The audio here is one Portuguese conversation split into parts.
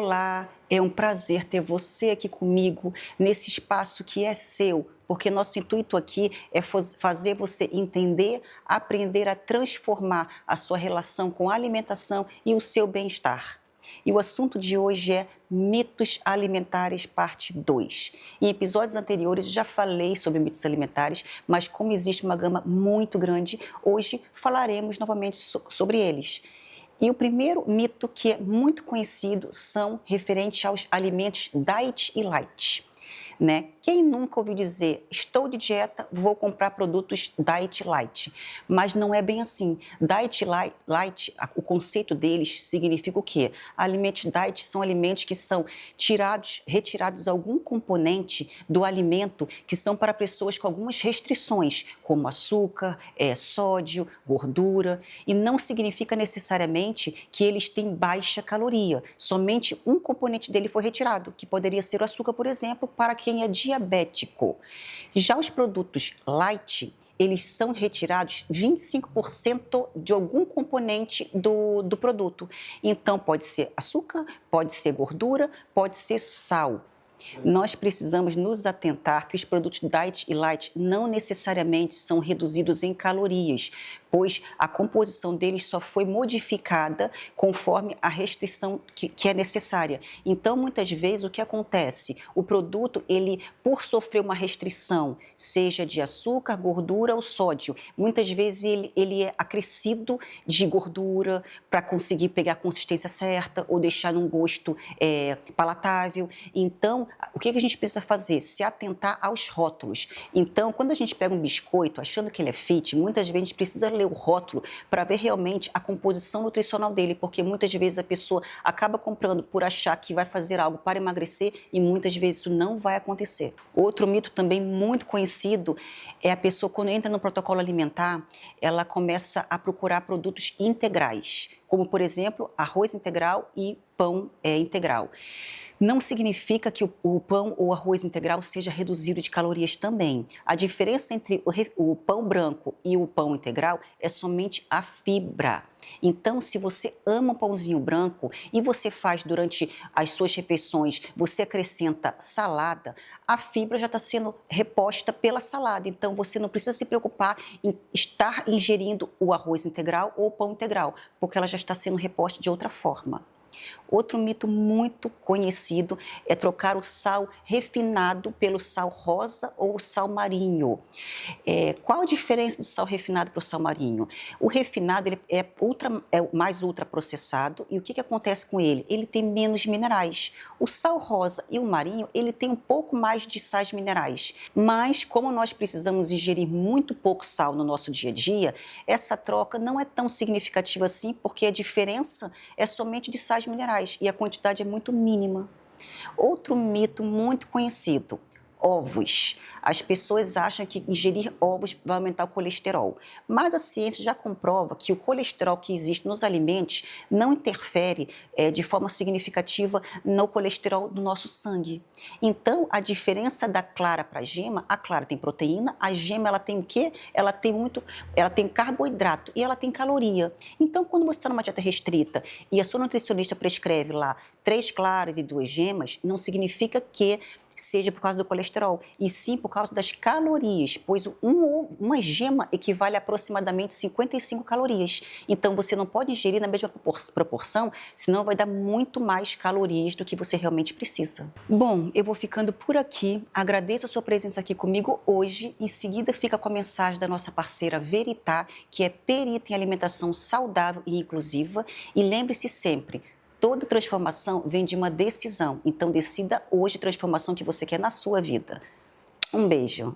Olá, é um prazer ter você aqui comigo nesse espaço que é seu, porque nosso intuito aqui é fazer você entender, aprender a transformar a sua relação com a alimentação e o seu bem-estar. E o assunto de hoje é mitos alimentares, parte 2. Em episódios anteriores já falei sobre mitos alimentares, mas como existe uma gama muito grande, hoje falaremos novamente sobre eles. E o primeiro mito que é muito conhecido são referentes aos alimentos diet e light. Quem nunca ouviu dizer, estou de dieta, vou comprar produtos diet light? Mas não é bem assim. Diet light, o conceito deles significa o quê? Alimentos diet são alimentos que são retirados algum componente do alimento que são para pessoas com algumas restrições, como açúcar, sódio, gordura, e não significa necessariamente que eles têm baixa caloria. Somente um componente dele foi retirado, que poderia ser o açúcar, por exemplo, para quem é diabético. Já os produtos light, eles são retirados 25% de algum componente do produto. Então, pode ser açúcar, pode ser gordura, pode ser sal. Nós precisamos nos atentar que os produtos diet e light não necessariamente são reduzidos em calorias, pois a composição deles só foi modificada conforme a restrição que é necessária. Então, muitas vezes, o que acontece? O produto, ele, por sofrer uma restrição, seja de açúcar, gordura ou sódio, muitas vezes ele é acrescido de gordura para conseguir pegar a consistência certa ou deixar num gosto palatável. Então, o que a gente precisa fazer? Se atentar aos rótulos. Então, quando a gente pega um biscoito achando que ele é fit, muitas vezes a gente precisa ler o rótulo para ver realmente a composição nutricional dele, porque muitas vezes a pessoa acaba comprando por achar que vai fazer algo para emagrecer e muitas vezes isso não vai acontecer. Outro mito também muito conhecido é a pessoa, quando entra no protocolo alimentar, ela começa a procurar produtos integrais, como, por exemplo, arroz integral e pão integral. Não significa que o pão ou arroz integral seja reduzido de calorias também. A diferença entre o pão branco e o pão integral é somente a fibra. Então, se você ama o pãozinho branco e você faz durante as suas refeições, você acrescenta salada, a fibra já está sendo reposta pela salada. Então, você não precisa se preocupar em estar ingerindo o arroz integral ou o pão integral, porque ela já está sendo reposta de outra forma. Outro mito muito conhecido é trocar o sal refinado pelo sal rosa ou o sal marinho. Qual a diferença do sal refinado para o sal marinho? O refinado ele é mais ultraprocessado e o que acontece com ele? Ele tem menos minerais. O sal rosa e o marinho, ele tem um pouco mais de sais minerais. Mas como nós precisamos ingerir muito pouco sal no nosso dia a dia, essa troca não é tão significativa assim, porque a diferença é somente de sais minerais e a quantidade é muito mínima. Outro mito muito conhecido: ovos. As pessoas acham que ingerir ovos vai aumentar o colesterol, mas a ciência já comprova que o colesterol que existe nos alimentos não interfere de forma significativa no colesterol do nosso sangue. Então, a diferença da clara para a gema: a clara tem proteína, a gema ela tem o quê? Ela tem carboidrato e ela tem caloria. Então, quando você está numa dieta restrita e a sua nutricionista prescreve lá 3 claras e 2 gemas, não significa que seja por causa do colesterol, e sim por causa das calorias, pois uma gema equivale a aproximadamente 55 calorias. Então, você não pode ingerir na mesma proporção, senão vai dar muito mais calorias do que você realmente precisa. Bom, eu vou ficando por aqui. Agradeço a sua presença aqui comigo hoje. Em seguida, fica com a mensagem da nossa parceira Veritá, que é perita em alimentação saudável e inclusiva. E lembre-se sempre: toda transformação vem de uma decisão. Então, decida hoje a transformação que você quer na sua vida. Um beijo.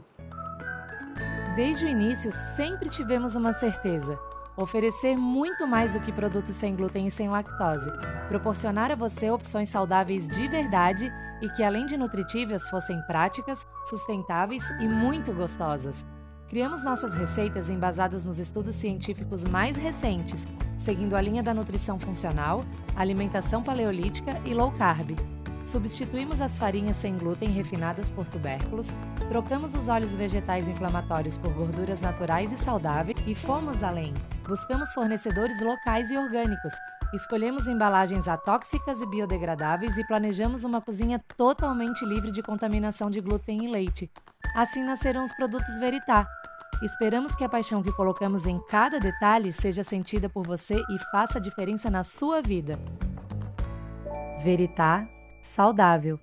Desde o início, sempre tivemos uma certeza: oferecer muito mais do que produtos sem glúten e sem lactose. Proporcionar a você opções saudáveis de verdade e que, além de nutritivas, fossem práticas, sustentáveis e muito gostosas. Criamos nossas receitas embasadas nos estudos científicos mais recentes, seguindo a linha da nutrição funcional, alimentação paleolítica e low carb. Substituímos as farinhas sem glúten refinadas por tubérculos, trocamos os óleos vegetais inflamatórios por gorduras naturais e saudáveis e fomos além. Buscamos fornecedores locais e orgânicos, Escolhemos embalagens atóxicas e biodegradáveis e planejamos uma cozinha totalmente livre de contaminação de glúten e leite. Assim nasceram os produtos Veritá. Esperamos que a paixão que colocamos em cada detalhe seja sentida por você e faça diferença na sua vida. Veritá, saudável.